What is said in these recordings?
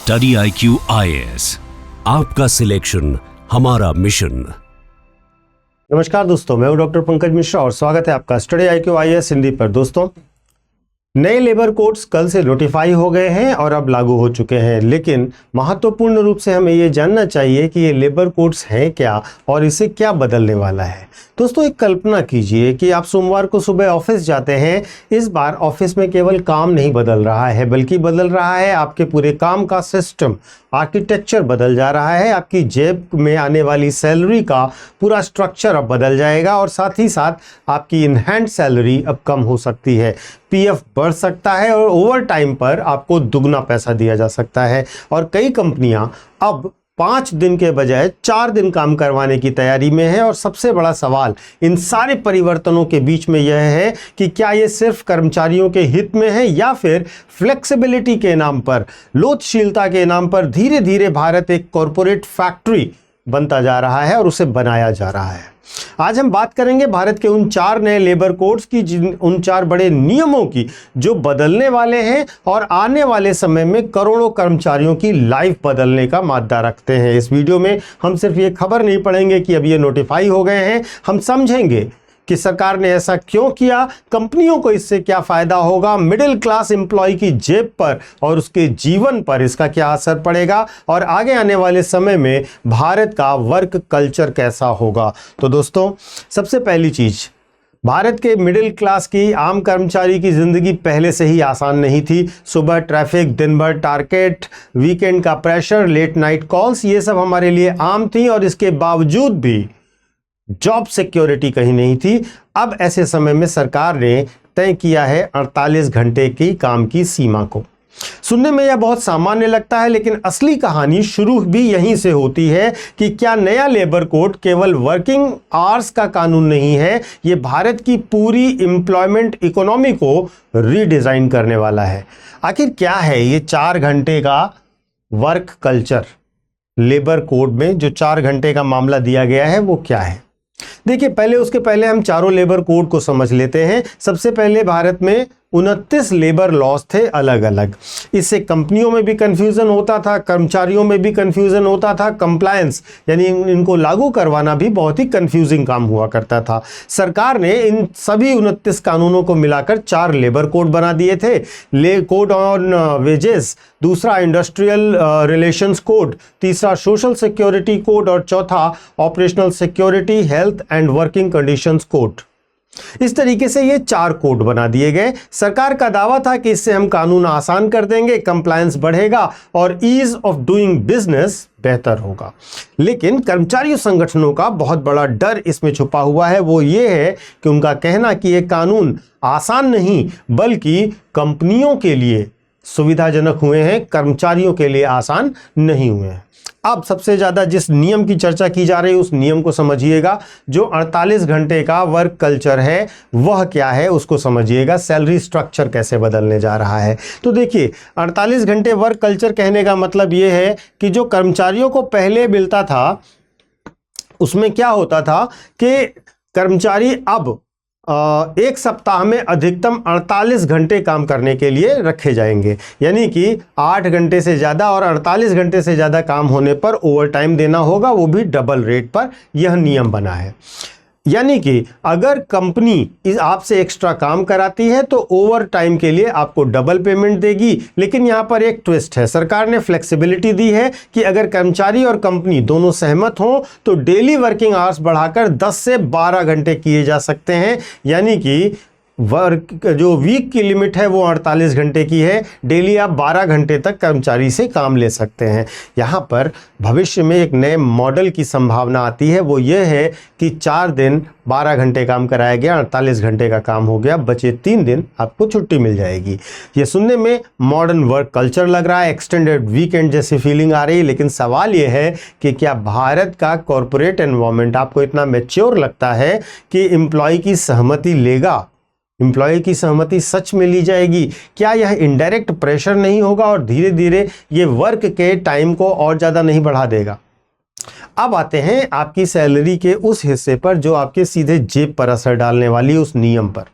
Study IQ IAS, आपका selection हमारा mission. नमस्कार दोस्तों, मैं हूं डॉक्टर पंकज मिश्रा और स्वागत है आपका स्टडी IQ IAS हिंदी पर। दोस्तों, नए लेबर कोड्स कल से नोटिफाई हो गए हैं और अब लागू हो चुके हैं, लेकिन महत्वपूर्ण रूप से हमें ये जानना चाहिए कि ये लेबर कोड्स हैं क्या और इसे क्या बदलने वाला है। दोस्तों, एक कल्पना कीजिए कि आप सोमवार को सुबह ऑफिस जाते हैं। इस बार ऑफिस में केवल काम नहीं बदल रहा है, बल्कि बदल रहा है आपके पूरे काम का सिस्टम, आर्किटेक्चर बदल जा रहा है। आपकी जेब में आने वाली सैलरी का पूरा स्ट्रक्चर अब बदल जाएगा और साथ ही साथ आपकी इन हैंड सैलरी अब कम हो सकती है। PF बढ़ सकता है और ओवर टाइम पर आपको दुगना पैसा दिया जा सकता है। और कई कंपनियां अब 5 दिन के बजाय 4 दिन काम करवाने की तैयारी में है। और सबसे बड़ा सवाल इन सारे परिवर्तनों के बीच में यह है कि क्या ये सिर्फ कर्मचारियों के हित में है या फिर फ्लेक्सिबिलिटी के नाम पर, लोचशीलता के नाम पर धीरे धीरे भारत एक कॉरपोरेट फैक्ट्री बनता जा रहा है और उसे बनाया जा रहा है। आज हम बात करेंगे भारत के उन 4 नए लेबर कोड्स की, उन 4 बड़े नियमों की जो बदलने वाले हैं और आने वाले समय में करोड़ों कर्मचारियों की लाइफ बदलने का मादा रखते हैं। इस वीडियो में हम सिर्फ ये खबर नहीं पढ़ेंगे कि अब ये नोटिफाई हो गए हैं, हम समझेंगे कि सरकार ने ऐसा क्यों किया, कंपनियों को इससे क्या फायदा होगा, मिडिल क्लास एम्प्लॉय की जेब पर और उसके जीवन पर इसका क्या असर पड़ेगा और आगे आने वाले समय में भारत का वर्क कल्चर कैसा होगा। तो दोस्तों, सबसे पहली चीज, भारत के मिडिल क्लास की, आम कर्मचारी की जिंदगी पहले से ही आसान नहीं थी। सुबह ट्रैफिक, दिन भर टारगेट, वीकेंड का प्रेशर, लेट नाइट कॉल्स, ये सब हमारे लिए आम थी और इसके बावजूद भी जॉब सिक्योरिटी कहीं नहीं थी। अब ऐसे समय में सरकार ने तय किया है 48 घंटे की काम की सीमा को। सुनने में यह बहुत सामान्य लगता है, लेकिन असली कहानी शुरू भी यहीं से होती है कि क्या नया लेबर कोड केवल वर्किंग आवर्स का कानून नहीं है, यह भारत की पूरी एम्प्लॉयमेंट इकोनॉमी को रीडिजाइन करने वाला है। आखिर क्या है ये 4 घंटे का वर्क कल्चर? लेबर कोड में जो 4 घंटे का मामला दिया गया है वो क्या है? देखिए, उसके पहले हम चारों लेबर कोड को समझ लेते हैं। सबसे पहले भारत में 29 लेबर लॉज थे अलग अलग। इससे कंपनियों में भी कंफ्यूजन होता था, कर्मचारियों में भी कंफ्यूजन होता था, कंप्लायंस यानी इनको लागू करवाना भी बहुत ही कंफ्यूजिंग काम हुआ करता था। सरकार ने इन सभी 29 कानूनों को मिलाकर 4 लेबर कोड बना दिए थे। कोड ऑन वेजेस, दूसरा इंडस्ट्रियल रिलेशंस कोड, तीसरा सोशल सिक्योरिटी कोड और चौथा operational security, health and working conditions code. इस तरीके से ये 4 कोड बना दिए गए। सरकार का दावा था कि इससे हम कानून आसान कर देंगे, कंप्लायंस बढ़ेगा और ईज ऑफ डूइंग बिजनेस बेहतर होगा। लेकिन कर्मचारी संगठनों का बहुत बड़ा डर इसमें छुपा हुआ है। वो ये है कि उनका कहना कि ये कानून आसान नहीं बल्कि कंपनियों के लिए सुविधाजनक हुए हैं, कर्मचारियों के लिए आसान नहीं हुए हैं। अब सबसे ज्यादा जिस नियम की चर्चा की जा रही है उस नियम को समझिएगा। जो 48 घंटे का वर्क कल्चर है वह क्या है उसको समझिएगा। सैलरी स्ट्रक्चर कैसे बदलने जा रहा है, तो देखिए, 48 घंटे वर्क कल्चर कहने का मतलब यह है कि जो कर्मचारियों को पहले मिलता था उसमें क्या होता था कि कर्मचारी अब 1 सप्ताह में अधिकतम 48 घंटे काम करने के लिए रखे जाएंगे। यानी कि 8 घंटे से ज़्यादा और 48 घंटे से ज़्यादा काम होने पर ओवर टाइम देना होगा, वो भी डबल रेट पर। यह नियम बना है। यानी कि अगर कंपनी आपसे एक्स्ट्रा काम कराती है तो ओवर टाइम के लिए आपको डबल पेमेंट देगी। लेकिन यहाँ पर एक ट्विस्ट है, सरकार ने फ्लेक्सिबिलिटी दी है कि अगर कर्मचारी और कंपनी दोनों सहमत हों तो डेली वर्किंग आवर्स बढ़ाकर 10 से 12 घंटे किए जा सकते हैं। यानी कि जो वीक की लिमिट है वो 48 घंटे की है, डेली आप 12 घंटे तक कर्मचारी से काम ले सकते हैं। यहाँ पर भविष्य में एक नए मॉडल की संभावना आती है, वो ये है कि 4 दिन 12 घंटे काम कराया गया, 48 घंटे का काम हो गया, बचे 3 दिन आपको छुट्टी मिल जाएगी। ये सुनने में मॉडर्न वर्क कल्चर लग रहा है, एक्सटेंडेड वीकेंड जैसी फीलिंग आ रही है। लेकिन सवाल ये है कि क्या भारत का कॉरपोरेट एनवायरनमेंट आपको इतना मैच्योर लगता है कि एम्प्लॉय की सहमति लेगा? एम्प्लॉय की सहमति सच में ली जाएगी? क्या यह इनडायरेक्ट प्रेशर नहीं होगा और धीरे धीरे ये वर्क के टाइम को और ज़्यादा नहीं बढ़ा देगा? अब आते हैं आपकी सैलरी के उस हिस्से पर जो आपके सीधे जेब पर असर डालने वाली उस नियम पर।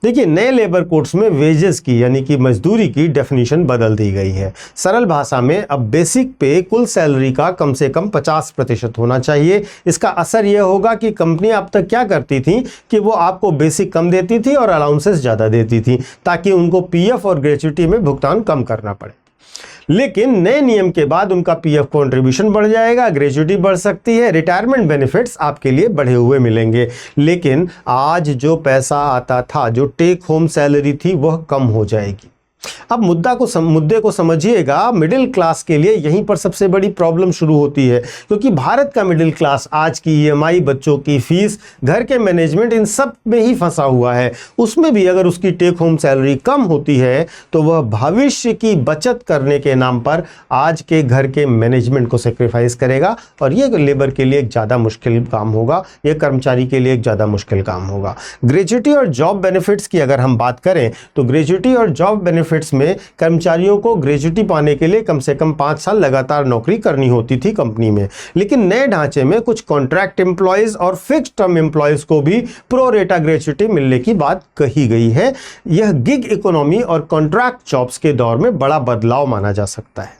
देखिए, नए लेबर कोड्स में वेजेस की यानी कि मजदूरी की डेफिनेशन बदल दी गई है। सरल भाषा में अब बेसिक पे कुल सैलरी का कम से कम 50% होना चाहिए। इसका असर यह होगा कि कंपनियां अब तक क्या करती थी कि वो आपको बेसिक कम देती थी और अलाउंसेस ज़्यादा देती थी ताकि उनको पीएफ और ग्रेच्युटी में भुगतान कम करना पड़े। लेकिन नए नियम के बाद उनका पीएफ कंट्रीब्यूशन बढ़ जाएगा, ग्रेच्युटी बढ़ सकती है, रिटायरमेंट बेनिफिट्स आपके लिए बढ़े हुए मिलेंगे। लेकिन आज जो पैसा आता था, जो टेक होम सैलरी थी, वह कम हो जाएगी। अब मुद्दे को समझिएगा। मिडिल क्लास के लिए यहीं पर सबसे बड़ी प्रॉब्लम शुरू होती है, क्योंकि भारत का मिडिल क्लास आज की ईएमआई, बच्चों की फीस, घर के मैनेजमेंट, इन सब में ही फंसा हुआ है। उसमें भी अगर उसकी टेक होम सैलरी कम होती है तो वह भविष्य की बचत करने के नाम पर आज के घर के मैनेजमेंट को सेक्रीफाइस करेगा, और यह लेबर के लिए एक ज़्यादा मुश्किल काम होगा, यह कर्मचारी के लिए एक ज़्यादा मुश्किल काम होगा। ग्रेच्युटी और जॉब बेनिफिट्स की अगर हम बात करें तो ग्रेच्युटी और जॉब बेनिफिट्स में कर्मचारियों को ग्रेच्युटी पाने के लिए कम से कम 5 साल लगातार नौकरी करनी होती थी कंपनी में। लेकिन नए ढांचे में कुछ कॉन्ट्रैक्ट एम्प्लॉयज और फिक्स्ड टर्म एम्प्लॉयज को भी प्रो रेटा ग्रेच्युटी मिलने की बात कही गई है। यह गिग इकोनॉमी और कॉन्ट्रैक्ट जॉब्स के दौर में बड़ा बदलाव माना जा सकता है,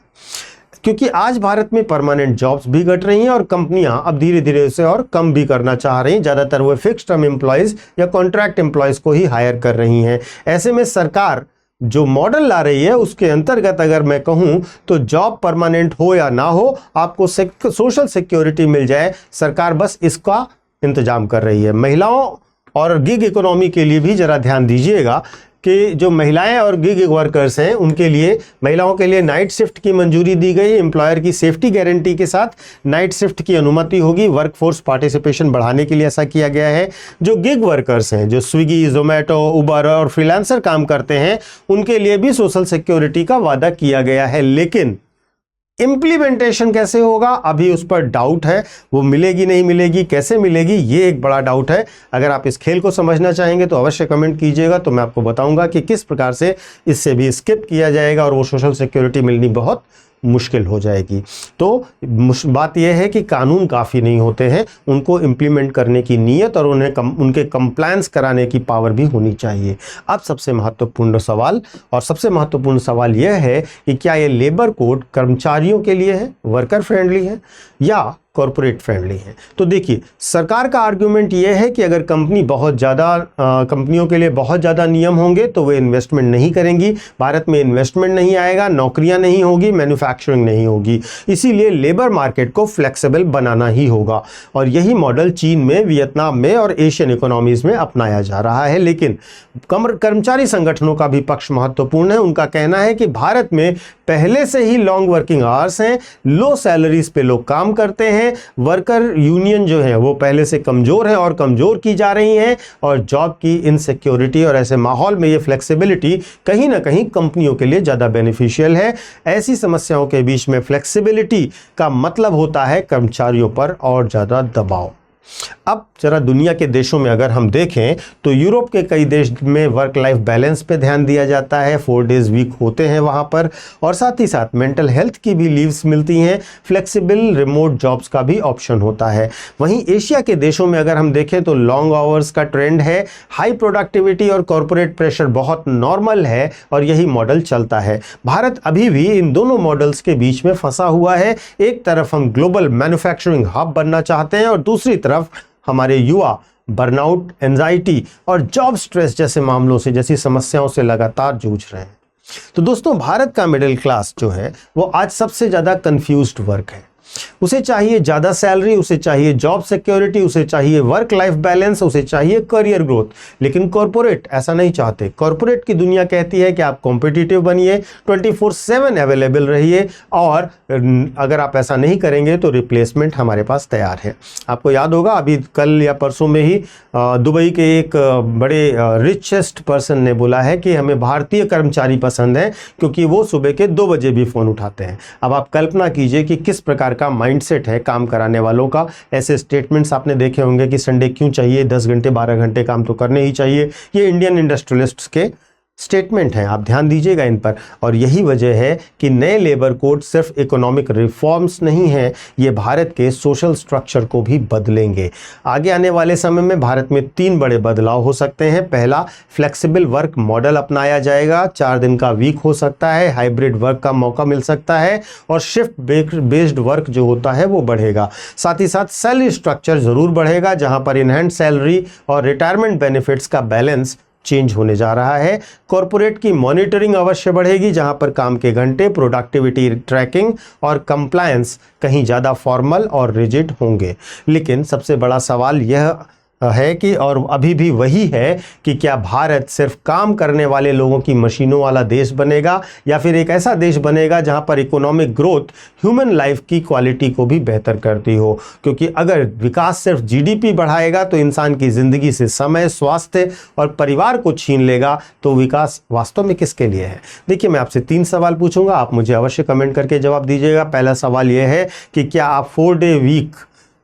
क्योंकि आज भारत में परमानेंट जॉब्स भी घट रही हैं और कंपनियां अब धीरे धीरे उसे और कम भी करना चाह रही हैं। ज़्यादातर वो फिक्स्ड टर्म एम्प्लॉयज या कॉन्ट्रैक्ट एम्प्लॉयज को ही हायर कर रही हैं। ऐसे में सरकार जो मॉडल ला रही है उसके अंतर्गत अगर मैं कहूं तो जॉब परमानेंट हो या ना हो, आपको सोशल सिक्योरिटी मिल जाए, सरकार बस इसका इंतजाम कर रही है। महिलाओं और गिग इकोनॉमी के लिए भी जरा ध्यान दीजिएगा कि जो महिलाएं और गिग वर्कर्स हैं उनके लिए, महिलाओं के लिए नाइट शिफ्ट की मंजूरी दी गई। एम्प्लॉयर की सेफ्टी गारंटी के साथ नाइट शिफ्ट की अनुमति होगी। वर्कफोर्स पार्टिसिपेशन बढ़ाने के लिए ऐसा किया गया है। जो गिग वर्कर्स हैं, जो स्विगी, जोमेटो, उबर और फ्रीलांसर काम करते हैं, उनके लिए भी सोशल सिक्योरिटी का वादा किया गया है। लेकिन इम्प्लीमेंटेशन कैसे होगा, अभी उस पर डाउट है। वो मिलेगी नहीं मिलेगी, कैसे मिलेगी, ये एक बड़ा डाउट है। अगर आप इस खेल को समझना चाहेंगे तो अवश्य कमेंट कीजिएगा, तो मैं आपको बताऊंगा कि किस प्रकार से इससे भी स्किप किया जाएगा और वो सोशल सिक्योरिटी मिलनी बहुत मुश्किल हो जाएगी। तो बात यह है कि कानून काफ़ी नहीं होते हैं, उनको इम्प्लीमेंट करने की नीयत और उन्हें उनके कंप्लायंस कराने की पावर भी होनी चाहिए। अब सबसे महत्वपूर्ण सवाल यह है कि क्या ये लेबर कोड कर्मचारियों के लिए है, वर्कर फ्रेंडली है या कॉरपोरेट फ्रेंडली है। तो देखिए, सरकार का आर्गुमेंट यह है कि अगर कंपनियों के लिए बहुत ज़्यादा नियम होंगे तो वे इन्वेस्टमेंट नहीं करेंगी, भारत में इन्वेस्टमेंट नहीं आएगा, नौकरियां नहीं होगी, मैन्युफैक्चरिंग नहीं होगी। इसीलिए लेबर मार्केट को फ्लेक्सिबल बनाना ही होगा, और यही मॉडल चीन में, वियतनाम में और एशियन इकोनॉमीज में अपनाया जा रहा है। लेकिन कर्मचारी संगठनों का भी पक्ष महत्वपूर्ण है। उनका कहना है कि भारत में पहले से ही लॉन्ग वर्किंग आवर्स हैं, लो सैलरीज पे लोग काम करते हैं, वर्कर यूनियन जो है वो पहले से कमजोर है और कमजोर की जा रही हैं, और जॉब की इनसिक्योरिटी और ऐसे माहौल में ये फ्लेक्सिबिलिटी कहीं ना कहीं कंपनियों के लिए ज़्यादा बेनिफिशियल है। ऐसी समस्याओं के बीच में फ्लेक्सिबिलिटी का मतलब होता है कर्मचारियों पर और ज़्यादा दबाव। अब जरा दुनिया के देशों में अगर हम देखें तो यूरोप के कई देश में वर्क लाइफ बैलेंस पे ध्यान दिया जाता है, 4 डेज वीक होते हैं वहाँ पर, और साथ ही साथ मेंटल हेल्थ की भी लीव्स मिलती हैं, फ्लेक्सिबल रिमोट जॉब्स का भी ऑप्शन होता है। वहीं एशिया के देशों में अगर हम देखें तो लॉन्ग आवर्स का ट्रेंड है, हाई प्रोडक्टिविटी और कॉरपोरेट प्रेशर बहुत नॉर्मल है और यही मॉडल चलता है। भारत अभी भी इन दोनों मॉडल्स के बीच में फंसा हुआ है। एक तरफ हम ग्लोबल मैन्युफैक्चरिंग हब बनना चाहते हैं और दूसरी तरफ हमारे युवा बर्नआउट, एंजाइटी और जॉब स्ट्रेस जैसे मामलों से, जैसी समस्याओं से लगातार जूझ रहे हैं। तो दोस्तों, भारत का मिडिल क्लास जो है वो आज सबसे ज़्यादा कंफ्यूज्ड वर्ग है। उसे चाहिए ज़्यादा सैलरी, उसे चाहिए जॉब सिक्योरिटी, उसे चाहिए वर्क लाइफ बैलेंस, उसे चाहिए करियर ग्रोथ। लेकिन कॉरपोरेट ऐसा नहीं चाहते। कॉरपोरेट की दुनिया कहती है कि आप कॉम्पिटिटिव बनिए, 24/7 अवेलेबल रहिए, और अगर आप ऐसा नहीं करेंगे तो रिप्लेसमेंट हमारे पास तैयार है। आपको याद होगा, अभी कल या परसों में ही दुबई के एक बड़े रिचेस्ट पर्सन ने बोला है कि हमें भारतीय कर्मचारी पसंद है क्योंकि वो सुबह के 2 बजे भी फ़ोन उठाते हैं। अब आप कल्पना कीजिए कि किस प्रकार का माइंडसेट है काम कराने वालों का। ऐसे स्टेटमेंट्स आपने देखे होंगे कि संडे क्यों चाहिए, 10 घंटे 12 घंटे काम तो करने ही चाहिए। ये इंडियन इंडस्ट्रियलिस्ट्स के स्टेटमेंट हैं, आप ध्यान दीजिएगा इन पर। और यही वजह है कि नए लेबर कोड सिर्फ इकोनॉमिक रिफॉर्म्स नहीं हैं, ये भारत के सोशल स्ट्रक्चर को भी बदलेंगे। आगे आने वाले समय में भारत में 3 बड़े बदलाव हो सकते हैं। पहला, फ्लेक्सिबल वर्क मॉडल अपनाया जाएगा, 4 दिन का वीक हो सकता है, हाइब्रिड वर्क का मौका मिल सकता है और शिफ्ट बेस्ड वर्क जो होता है वो बढ़ेगा। साथ ही साथ सैलरी स्ट्रक्चर ज़रूर बढ़ेगा, जहां पर इनहैंड सैलरी और रिटायरमेंट बेनिफिट्स का बैलेंस चेंज होने जा रहा है। कॉरपोरेट की मॉनिटरिंग अवश्य बढ़ेगी, जहां पर काम के घंटे, प्रोडक्टिविटी ट्रैकिंग और कंप्लायंस कहीं ज़्यादा फॉर्मल और रिजिड होंगे। लेकिन सबसे बड़ा सवाल यह है कि, और अभी भी वही है कि क्या भारत सिर्फ काम करने वाले लोगों की मशीनों वाला देश बनेगा या फिर एक ऐसा देश बनेगा जहां पर इकोनॉमिक ग्रोथ ह्यूमन लाइफ की क्वालिटी को भी बेहतर करती हो। क्योंकि अगर विकास सिर्फ जीडीपी बढ़ाएगा तो इंसान की ज़िंदगी से समय, स्वास्थ्य और परिवार को छीन लेगा, तो विकास वास्तव में किसके लिए है? देखिए, मैं आपसे 3 सवाल पूछूंगा, आप मुझे अवश्य कमेंट करके जवाब दीजिएगा। पहला सवाल यह है कि क्या आप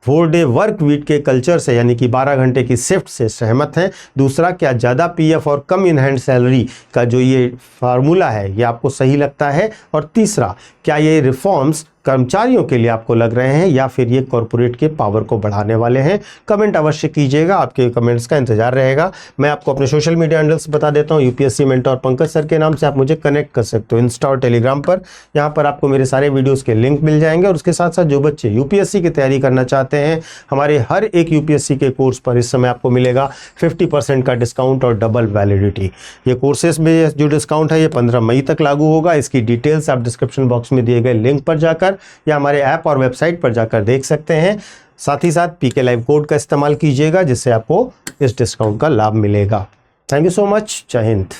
4 डे वर्क वीक के कल्चर से, यानी कि 12 घंटे की शिफ्ट से सहमत हैं? दूसरा, क्या ज़्यादा पीएफ और कम इन हैंड सैलरी का जो ये फार्मूला है ये आपको सही लगता है? और तीसरा, क्या ये रिफॉर्म्स कर्मचारियों के लिए आपको लग रहे हैं या फिर ये कॉरपोरेट के पावर को बढ़ाने वाले हैं? कमेंट अवश्य कीजिएगा, आपके कमेंट्स का इंतजार रहेगा। मैं आपको अपने सोशल मीडिया हैंडल्स बता देता हूँ। यूपीएससी मेंटर पंकज सर के नाम से आप मुझे कनेक्ट कर सकते हो इंस्टा और टेलीग्राम पर। यहाँ पर आपको मेरे सारे वीडियोज़ के लिंक मिल जाएंगे। और उसके साथ साथ जो बच्चे यूपीएससी की तैयारी करना चाहते हैं, हमारे हर एक यूपीएससी के कोर्स पर इस समय आपको मिलेगा 50% का डिस्काउंट और डबल वैलिडिटी। ये कोर्सेज में जो डिस्काउंट है ये 15 मई तक लागू होगा। इसकी डिटेल्स आप डिस्क्रिप्शन बॉक्स में दिए गए लिंक पर जाकर या हमारे ऐप और वेबसाइट पर जाकर देख सकते हैं। साथ ही साथ पीके लाइव कोड का इस्तेमाल कीजिएगा, जिससे आपको इस डिस्काउंट का लाभ मिलेगा। Thank you so much. जय हिंद।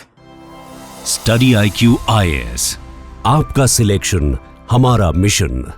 स्टडी IQ IAS, आपका सिलेक्शन हमारा मिशन।